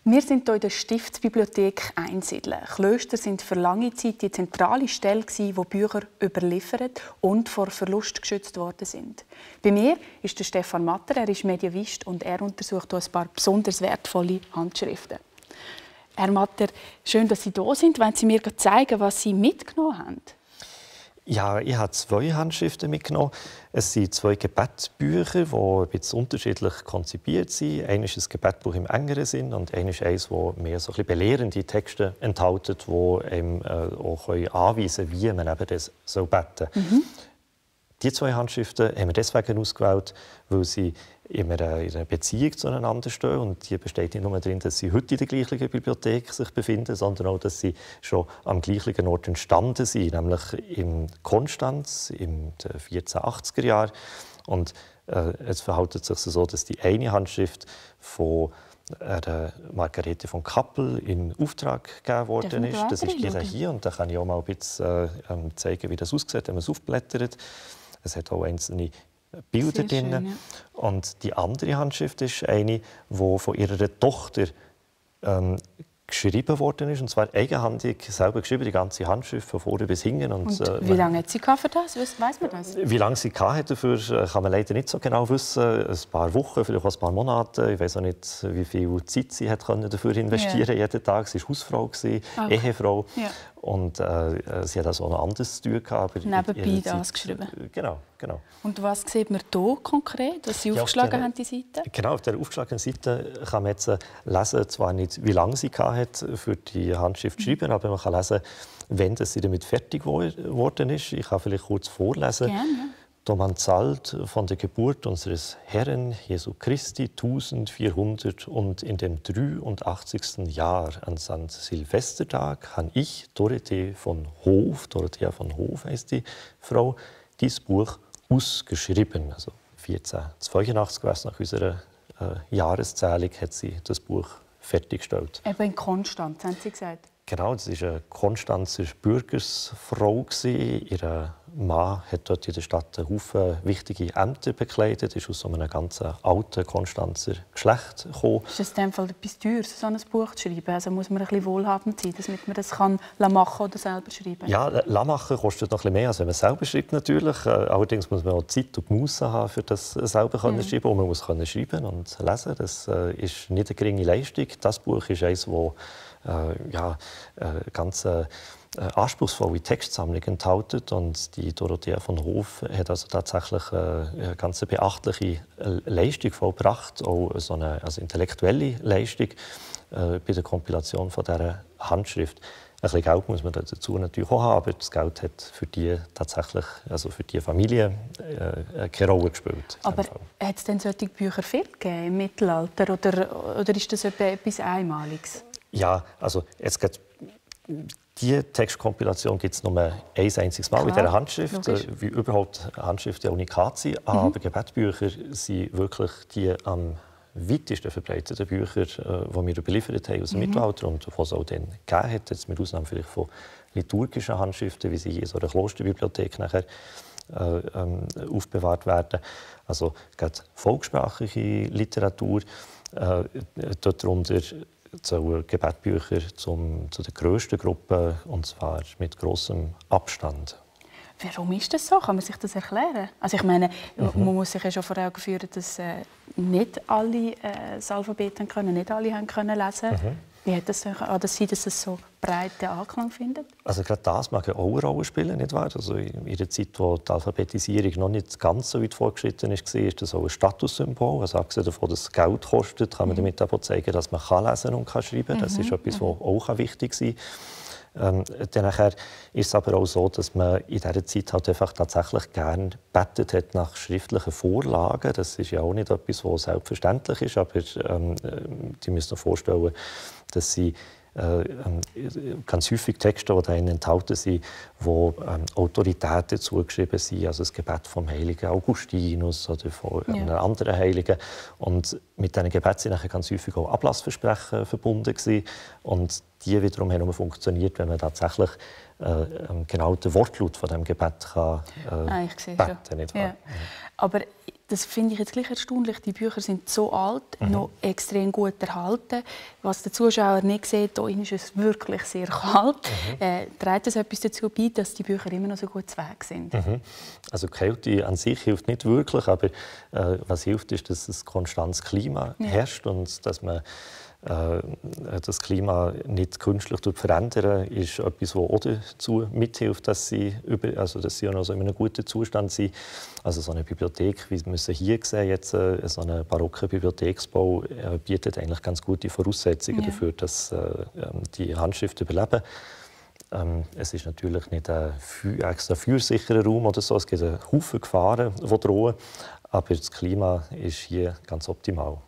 Wir sind hier in der Stiftsbibliothek Einsiedeln. Klöster sind für lange Zeit die zentrale Stelle, wo Bücher überliefert und vor Verlust geschützt worden sind. Bei mir ist der Stefan Matter, er ist Mediavist und er untersucht hier ein paar besonders wertvolle Handschriften. Herr Matter, schön, dass Sie da sind. Wollen Sie mir zeigen, was Sie mitgenommen haben? Ja, ich habe 2 Handschriften mitgenommen. Es sind 2 Gebetbücher, die ein bisschen unterschiedlich konzipiert sind. Eines ist ein Gebetbuch im engeren Sinn und eines ist eines, das mehr so ein bisschen belehrende Texte enthält, die einem auch anweisen können, wie man eben das beten soll. Die 2 Handschriften haben wir deswegen ausgewählt, weil sie in einer Beziehung zueinander stehen. Und die besteht nicht nur darin, dass sie heute in der gleichen Bibliothek sich befinden, sondern auch, dass sie schon am gleichen Ort entstanden sind, nämlich in Konstanz in den 1480er Jahren. Und es verhält sich so, dass die eine Handschrift von Margarete von Kappel in Auftrag gegeben worden ist. Das ist hier und da kann ich auch mal ein bisschen zeigen, wie das aussieht, wenn man es aufblättert. Es hat auch einzelne Bilder drin. Ja. Und die andere Handschrift ist eine, die von ihrer Tochter geschrieben worden ist. Und zwar eigenhändig selber geschrieben, die ganze Handschrift von vorne bis hinten. Und wie lange hat sie für das? Weiss man das? Wie lange sie dafür kann man leider nicht so genau wissen. Ein paar Wochen, vielleicht auch ein paar Monate. Ich weiß auch nicht, wie viel Zeit sie dafür investieren jeden Tag. Sie war Hausfrau, Ehefrau. Ja. Und sie hat also noch anderes zu tun gehabt. Nebenbei das geschrieben? Genau. Und was sieht man hier konkret, was Sie aufgeschlagen haben, die Seite? Genau, auf der aufgeschlagenen Seite kann man jetzt lesen, zwar nicht, wie lange sie hatte, für die Handschrift zu schreiben, aber man kann lesen, wann sie damit fertig geworden ist. Ich kann vielleicht kurz vorlesen. Gerne. Da man zahlt von der Geburt unseres Herrn Jesu Christi 1400 und in dem 83. Jahr an St. Silvestertag habe ich, Dorothea von Hof heisst die Frau, dieses Buch ausgeschrieben. Also 1482 nach unserer Jahreszählung hat sie das Buch fertiggestellt. Eben in Konstanz, haben Sie gesagt? Genau, das war eine Konstanzer Bürgersfrau. Ihr Mann hat dort in der Stadt einen Haufen wichtige Ämter bekleidet. Er ist aus so einem ganz alten Konstanzer Geschlecht gekommen. Ist es in dem Fall etwas Teures, so ein Buch zu schreiben? Also muss man ein bisschen wohlhabend sein, damit man das kann machen oder selber schreiben? Ja, machen kostet noch ein bisschen mehr, als wenn man es selber schreibt natürlich. Allerdings muss man auch Zeit und Muße haben, für das selber schreiben. Und man muss schreiben und lesen. Das ist nicht eine geringe Leistung. Das Buch ist eines, das ganz anspruchsvolle Textsammlung enthält. Und die Dorothea von Hof hat also tatsächlich eine ganz beachtliche Leistung vollbracht, auch so eine intellektuelle Leistung bei der Kompilation von dieser Handschrift. Ein bisschen Geld muss man dazu natürlich auch haben, aber das Geld hat für die tatsächlich, also für die Familie, keine Rolle gespielt. Aber hat es denn solche Bücher viel gegeben im Mittelalter oder ist das etwas Einmaliges? Ja, also jetzt geht die Textkompilation gibt es nur ein einziges Mal in dieser Handschrift, wie überhaupt Handschriften Unikat sind. Aber Gebetbücher sind wirklich die am weitesten verbreiteten Bücher, die wir überliefert haben aus dem Mittelalter und die es auch dann gegeben hat, jetzt mit Ausnahme vielleicht von liturgischen Handschriften, wie sie in so einer Klosterbibliothek nachher aufbewahrt werden. Also gerade volkssprachliche Literatur, darunter Gebetbücher zu der grössten Gruppe, und zwar mit grossem Abstand. Warum ist das so? Kann man sich das erklären? Also ich meine, man muss sich ja schon vor Augen führen, dass nicht alle das Alphabet können, nicht alle können lesen. Wie hat das sein, dass es so breiten Anklang findet? Also gerade das mag auch eine Rolle spielen, nicht wahr? Also in der Zeit, wo die Alphabetisierung noch nicht ganz so weit fortgeschritten ist, ist das auch ein Statussymbol. Also abgesehen davon, dass es Geld kostet, kann man damit aber zeigen, dass man lesen und schreiben kann. Das ist etwas, was auch wichtig sein kann. Dann ist es aber auch so, dass man in dieser Zeit halt einfach tatsächlich gerne gebetet hat nach schriftlichen Vorlagen. Das ist ja auch nicht etwas, was selbstverständlich ist, aber die müssen sich vorstellen, dass sie ganz häufig Texte, die darin enthalten sind, wo Autoritäten zugeschrieben sind, also das Gebet vom heiligen Augustinus oder von einem anderen Heiligen. Und mit diesen Gebeten sind ganz häufig auch Ablassversprechen verbunden gewesen. Und die wiederum haben nur funktioniert, wenn man tatsächlich genau den Wortlaut von dem Gebet kann, ich sehe beten, schon. nicht wahr? Ja. Aber das finde ich jetzt gleich erstaunlich. Die Bücher sind so alt, noch extrem gut erhalten. Was der Zuschauer nicht sieht, hier ist es wirklich sehr kalt. Trägt das etwas dazu bei, dass die Bücher immer noch so gut zu Weg sind? Also die Kälte an sich hilft nicht wirklich, aber was hilft, ist, dass ein konstantes Klima herrscht und dass man das Klima nicht künstlich verändern, ist etwas, was auch dazu mithilft, dass sie auch noch so in einem guten Zustand sind. Also so eine Bibliothek, wie wir sie hier sehen, jetzt, so ein barocker Bibliotheksbau, bietet eigentlich ganz gute Voraussetzungen dafür, dass die Handschriften überleben. Es ist natürlich nicht ein extra feuersicherer Raum oder so. Es gibt einen Haufen Gefahren, die drohen, aber das Klima ist hier ganz optimal.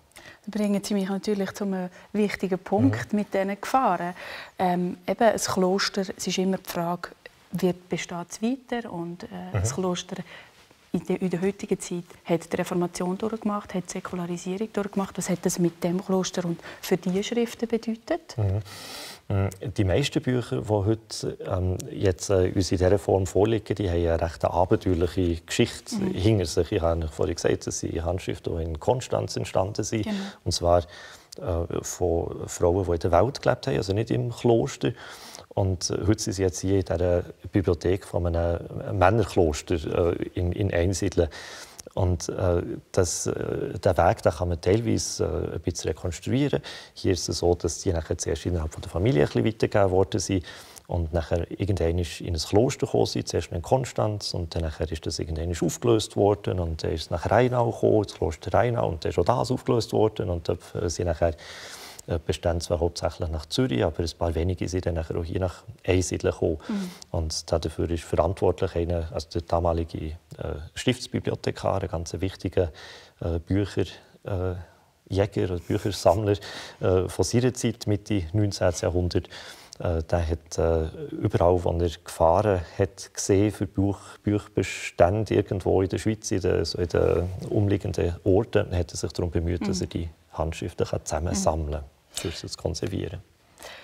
Das bringt Sie mich natürlich zu einem wichtigen Punkt mit diesen Gefahren. Eben ein Kloster, es ist immer die Frage, besteht es weiter? Und das Kloster in der heutigen Zeit hat die Reformation durchgemacht, hat die Säkularisierung durchgemacht. Was hat das mit dem Kloster und für diese Schriften bedeutet? Die meisten Bücher, die heute jetzt uns in dieser Form vorliegen, die haben eine recht abenteuerliche Geschichte hinter sich. Ich habe vorhin gesagt, dass sie Handschriften, die in Konstanz entstanden sind. Genau. Und zwar von Frauen, die in der Welt gelebt haben, also nicht im Kloster. Und heute sind sie jetzt hier in dieser Bibliothek von einem Männerkloster in Einsiedeln. Und den Weg den kann man teilweise ein bisschen rekonstruieren. Hier ist es so, dass die nachher zuerst innerhalb der Familie ein bisschen weitergegeben worden sind und nachher irgendwann in ein Kloster gekommen sind, zuerst in Konstanz und dann nachher ist das irgendwann aufgelöst worden und dann ist es nach Rheinau gekommen, das Kloster Rheinau, und dann ist auch das aufgelöst worden und dann sind nachher bestehen zwar hauptsächlich nach Zürich, aber ein paar wenige sind dann nachher auch hier nach Einsiedeln gekommen. Und dafür ist verantwortlich also der damalige Stiftsbibliothekar, ein ganz wichtiger Bücherjäger oder Büchersammler von seiner Zeit, Mitte 19. Jahrhundert. Der hat überall, wo er Gefahren hat gesehen für Bücherbestände irgendwo in der Schweiz, in den umliegenden Orten, hat er sich darum bemüht, dass er die Handschriften zusammensammeln kann, für sie zu konservieren.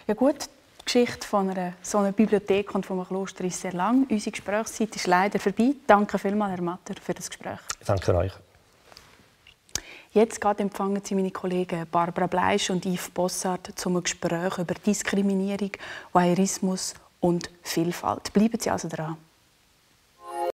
Ja gut, die Geschichte von so einer Bibliothek und von einem Kloster ist sehr lang. Unsere Gesprächszeit ist leider vorbei. Danke vielmals, Herr Matter, für das Gespräch. Danke euch. Jetzt empfangen Sie meine Kollegen Barbara Bleisch und Yves Bossart zum Gespräch über Diskriminierung, Voyeurismus und Vielfalt. Bleiben Sie also dran.